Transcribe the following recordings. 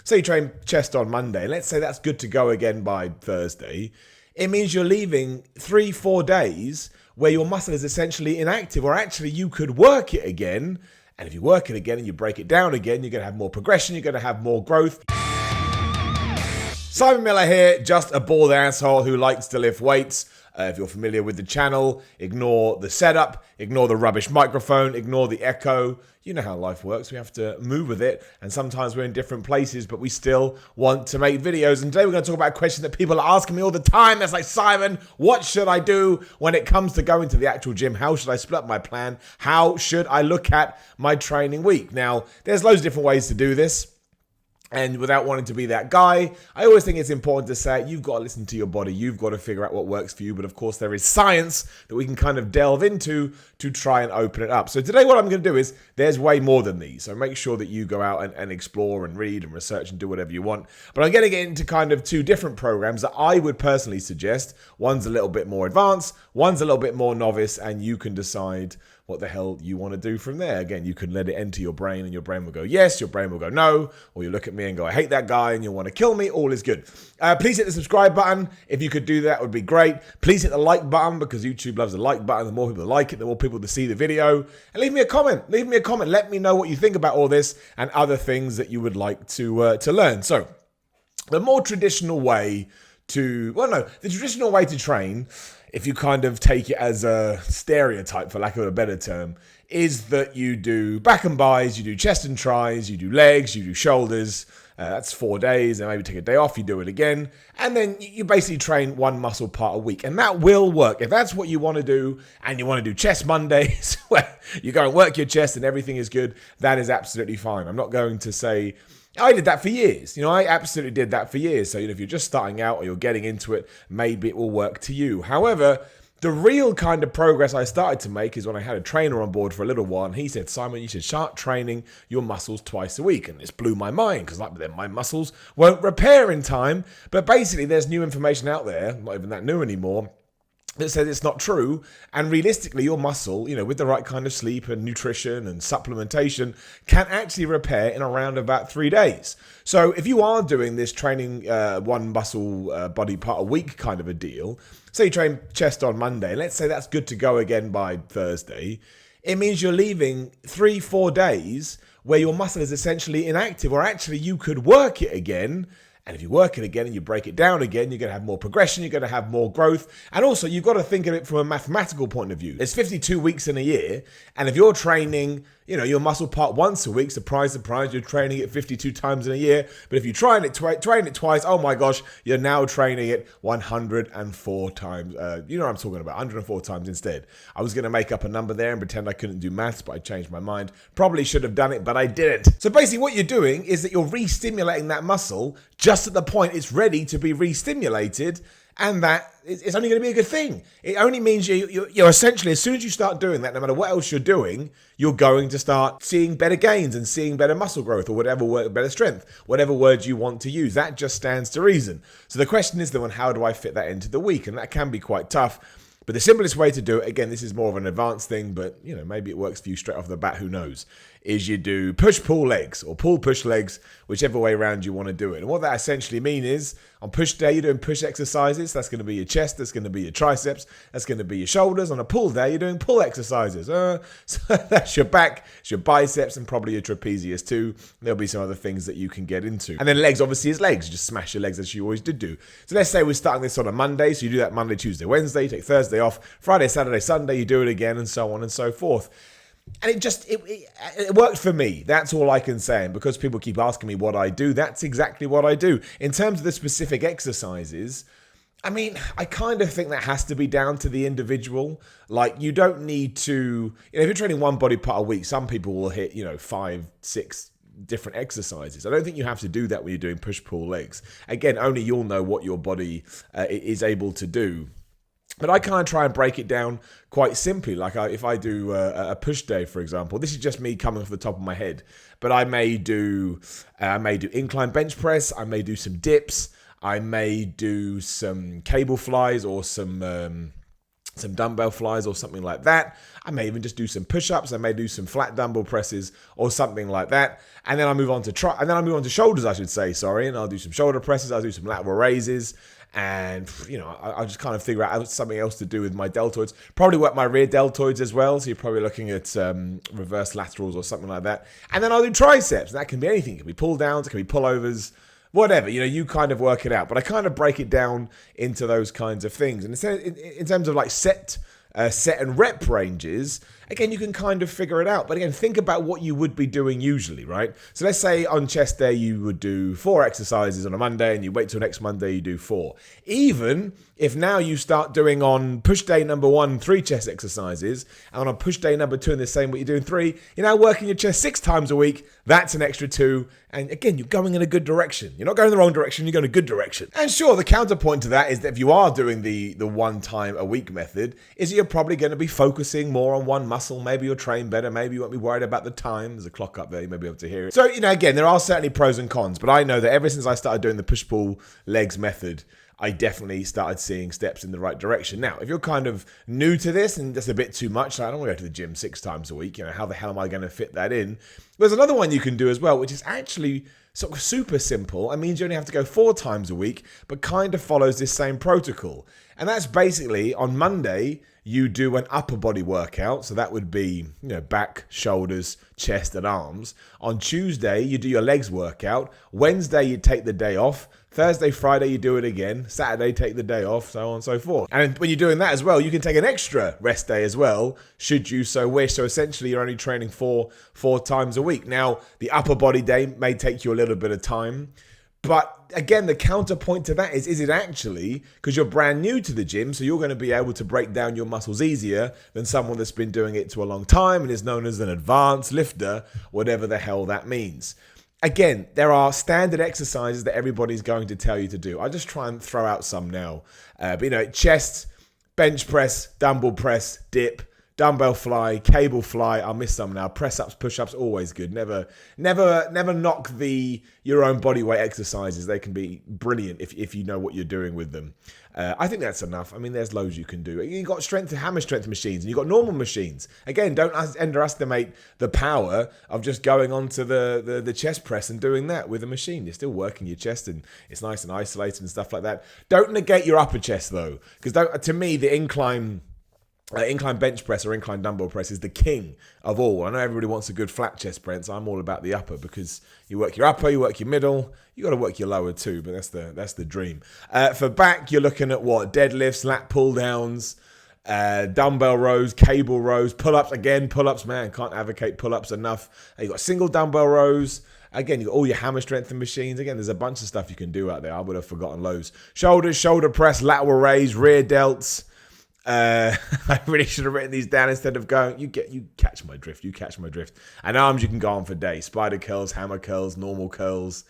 say you train chest on Monday, let's say that's good to go again by Thursday, it means you're leaving 3-4 days where your muscle is essentially inactive, or actually you could work it again. And if you work it again and you break it down again, you're going to have more progression, you're going to have more growth. Simon Miller here, just a bald asshole who likes to lift weights. If you're familiar with the channel, ignore the setup, ignore the rubbish microphone, ignore the echo. You know how life works. We have to move with it. And sometimes we're in different places, but we still want to make videos. And today we're going to talk about a question that people are asking me all the time. That's like, Simon, what should I do when it comes to going to the actual gym? How should I split up my plan? How should I look at my training week? Now, there's loads of different ways to do this. And without wanting to be that guy, I always think it's important to say, you've got to listen to your body. You've got to figure out what works for you. But of course, there is science that we can kind of delve into to try and open it up. So today, what I'm going to do is, there's way more than these. So make sure that you go out and explore and read and research and do whatever you want. But I'm going to get into kind of two different programs that I would personally suggest. One's a little bit more advanced, one's a little bit more novice, and you can decide what the hell you want to do from there. Again, you can let it enter your brain and your brain will go yes, your brain will go no, or you look at me and go, I hate that guy, and you'll want to kill me. All is good. Please hit the subscribe button. If you could do that, it would be great. Please hit the like button, because YouTube loves the like button. The more people like it, the more people to see the video. And leave me a comment. Leave me a comment. Let me know what you think about all this and other things that you would like to learn. So, the more traditional way the traditional way to train, if you kind of take it as a stereotype, for lack of a better term, is that you do back and bis, you do chest and tris, you do legs, you do shoulders. That's 4 days, and maybe take a day off, you do it again. And then you basically train one muscle part a week. And that will work. If that's what you want to do, and you want to do chest Mondays, where you go and work your chest and everything is good, that is absolutely fine. I'm not going to say, I did that for years. I absolutely did that for years. So, if you're just starting out or you're getting into it, maybe it will work to you. However, the real kind of progress I started to make is when I had a trainer on board for a little while, and he said, Simon, you should start training your muscles twice a week. And this blew my mind, because then my muscles won't repair in time. But basically, there's new information out there, not even that new anymore, that says it's not true. And realistically, your muscle, with the right kind of sleep and nutrition and supplementation, can actually repair in around about 3 days. So if you are doing this training one muscle body part a week kind of a deal, say you train chest on Monday, let's say that's good to go again by Thursday, it means you're leaving 3-4 days where your muscle is essentially inactive, or actually you could work it again. And if you work it again and you break it down again, you're going to have more progression, you're going to have more growth. And also, you've got to think of it from a mathematical point of view. There's 52 weeks in a year. And if you're training, your muscle part once a week, surprise, you're training it 52 times in a year. But if you train it twice, oh my gosh, you're now training it 104 times. You know what I'm talking about, 104 times instead. I was going to make up a number there and pretend I couldn't do maths, but I changed my mind. Probably should have done it, but I didn't. So basically what you're doing is that you're re-stimulating that muscle just at the point it's ready to be re-stimulated. And that it's only going to be a good thing. It only means you're essentially, as soon as you start doing that, no matter what else you're doing, you're going to start seeing better gains and seeing better muscle growth, or whatever word, better strength, whatever word you want to use. That just stands to reason. So the question is then, how do I fit that into the week? And that can be quite tough. But the simplest way to do it, again, this is more of an advanced thing, but maybe it works for you straight off the bat, who knows, is you do push-pull legs or pull-push legs, whichever way around you want to do it. And what that essentially means is, on push day, you're doing push exercises. That's going to be your chest, that's going to be your triceps, that's going to be your shoulders. On a pull day, you're doing pull exercises. So that's your back, it's your biceps, and probably your trapezius too. There'll be some other things that you can get into. And then legs, obviously, is legs. You just smash your legs as you always did do. So let's say we're starting this on a Monday, so you do that Monday, Tuesday, Wednesday, you take Thursday off, Friday, Saturday, Sunday, you do it again, and so on and so forth. And it worked for me. That's all I can say. And because people keep asking me what I do, that's exactly what I do. In terms of the specific exercises, I kind of think that has to be down to the individual. Like, you don't need to, if you're training one body part a week, some people will hit, 5-6 different exercises. I don't think you have to do that when you're doing push-pull legs. Again, only you'll know what your body is able to do. But I kind of try and break it down quite simply. Like if I do a push day, for example, this is just me coming off the top of my head. But I may do incline bench press. I may do some dips. I may do some cable flies or some some dumbbell flies or something like that. I may even just do some push-ups. I may do some flat dumbbell presses or something like that. And then I move on to shoulders, I should say, and I'll do some shoulder presses. I'll do some lateral raises. And, I'll just kind of figure out something else to do with my deltoids. Probably work my rear deltoids as well. So you're probably looking at reverse laterals or something like that. And then I'll do triceps. And that can be anything. It can be pull downs. It can be pullovers. Whatever, you kind of work it out. But I kind of break it down into those kinds of things. And in terms of like set and rep ranges, again, you can kind of figure it out. But again, think about what you would be doing usually, right? So let's say on chest day, you would do 4 exercises on a Monday and you wait till next Monday, you do 4. Even if now you start doing on push day number 1, 3 chest exercises, and on push day number 2 in the same week, you're doing 3, you're now working your chest 6 times a week. That's an extra 2. And again, you're going in a good direction. You're not going in the wrong direction, you're going in a good direction. And sure, the counterpoint to that is that if you are doing the 1 time a week method, is that you're probably going to be focusing more on one muscle. Maybe you'll train better. Maybe you won't be worried about the time. There's a clock up there. You may be able to hear it. So, again, there are certainly pros and cons. But I know that ever since I started doing the push-pull legs method, I definitely started seeing steps in the right direction. Now, if you're kind of new to this and that's a bit too much, like I don't want to go to the gym 6 times a week, how the hell am I going to fit that in? There's another one you can do as well, which is actually sort of super simple. It means you only have to go 4 times a week, but kind of follows this same protocol. And that's basically on Monday, you do an upper body workout. So that would be, back, shoulders, chest, and arms. On Tuesday, you do your legs workout. Wednesday, you take the day off. Thursday, Friday, you do it again. Saturday, take the day off, so on and so forth. And when you're doing that as well, you can take an extra rest day as well, should you so wish. So essentially, you're only training four times a week. Now, the upper body day may take you a little bit of time. But again, the counterpoint to that is it actually, because you're brand new to the gym, so you're going to be able to break down your muscles easier than someone that's been doing it to a long time and is known as an advanced lifter, whatever the hell that means. Again, there are standard exercises that everybody's going to tell you to do. I'll just try and throw out some now. Chest, bench press, dumbbell press, dip, dumbbell fly, cable fly. I'll miss some now. Press ups, push ups, always good. Never knock your own body weight exercises. They can be brilliant if you know what you're doing with them. I think that's enough. I mean, there's loads you can do. You've got hammer strength machines, and you've got normal machines. Again, don't underestimate the power of just going onto the chest press and doing that with a machine. You're still working your chest, and it's nice and isolated and stuff like that. Don't negate your upper chest, though, because to me, the incline bench press or incline dumbbell press is the king of all. I know everybody wants a good flat chest press. I'm all about the upper because you work your upper, you work your middle, you got to work your lower too, but that's the dream. For back, you're looking at what? Deadlifts, lat pull downs, dumbbell rows, cable rows, pull-ups. Again, pull-ups, man, can't advocate pull-ups enough. You got single dumbbell rows. Again, you got all your hammer strengthening machines. Again, there's a bunch of stuff you can do out there. I would have forgotten loads. Shoulders, shoulder press, lateral raise, rear delts. I really should have written these down instead of going, you catch my drift. And arms, you can go on for days. Spider curls, hammer curls, normal curls,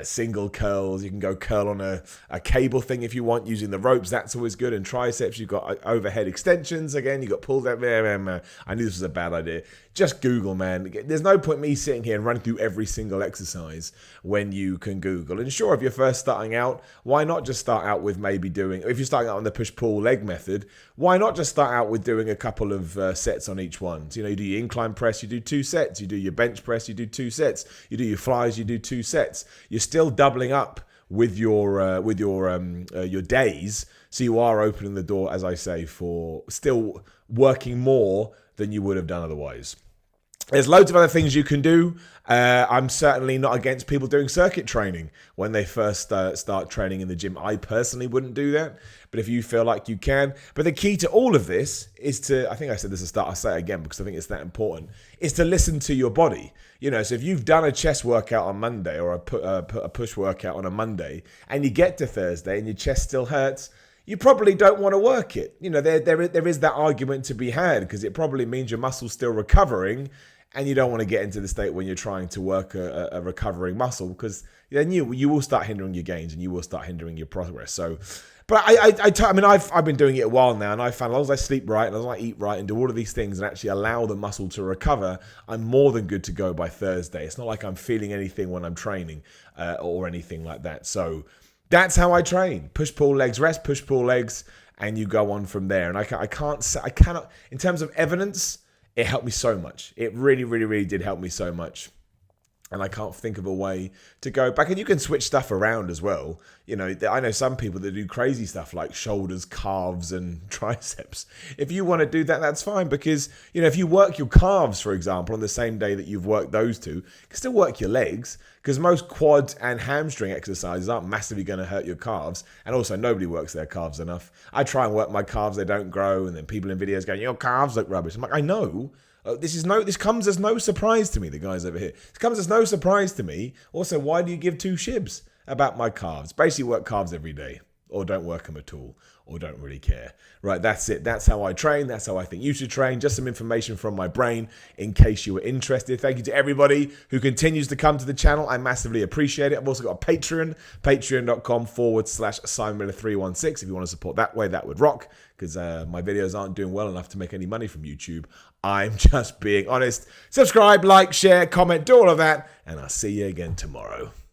single curls. You can go curl on a cable thing if you want using the ropes. That's always good. And triceps, you've got overhead extensions. Again, you got pull down there. I knew this was a bad idea. Just Google, man. There's no point me sitting here and running through every single exercise when you can Google. And sure, if you're first starting out, why not just start out with maybe doing, if you're starting out on the push-pull leg method, why not just start out with doing a couple of sets on each one? So, you do your incline press, you do 2 sets. You do your bench press, you do 2 sets. You do your flies, you do 2 sets. You're still doubling up with your days. So you are opening the door, as I say, for still working more than you would have done otherwise. There's loads of other things you can do. I'm certainly not against people doing circuit training when they first start training in the gym. I personally wouldn't do that, but if you feel like you can. But the key to all of this is to, I think I said this at the start, I'll say it again because I think it's that important, is to listen to your body. So if you've done a chest workout on Monday or a push workout on a Monday and you get to Thursday and your chest still hurts, you probably don't want to work it. There is that argument to be had because it probably means your muscle's still recovering and you don't want to get into the state when you're trying to work a recovering muscle because then you will start hindering your gains and you will start hindering your progress. So, but I've been doing it a while now and I found as long as I sleep right and as long as I eat right and do all of these things and actually allow the muscle to recover, I'm more than good to go by Thursday. It's not like I'm feeling anything when I'm training or anything like that. So that's how I train. Push, pull, legs, rest, push, pull, legs. and you go on from there. And I cannot, in terms of evidence, it helped me so much. It really, really, really did help me so much. And I can't think of a way to go back. And you can switch stuff around as well. You know, I know some people that do crazy stuff like shoulders, calves, and triceps. If you want to do that, that's fine. Because, you know, if you work your calves, for example, on the same day that you've worked those two, you can still work your legs. Because most quad and hamstring exercises aren't massively going to hurt your calves. And also, nobody works their calves enough. I try and work my calves, they don't grow. And then people in videos going, your calves look rubbish. I'm like, I know. This comes as no surprise to me, the guys over here. This comes as no surprise to me. Also, why do you give two shibs about my calves? Basically, work calves every day. Or don't work them at all. Or don't really care. Right, that's it. That's how I train. That's how I think you should train. Just some information from my brain in case you were interested. Thank you to everybody who continues to come to the channel. I massively appreciate it. I've also got a Patreon. Patreon.com/SimonMiller316. If you want to support that way, that would rock. Because my videos aren't doing well enough to make any money from YouTube. I'm just being honest. Subscribe, like, share, comment, do all of that. And I'll see you again tomorrow.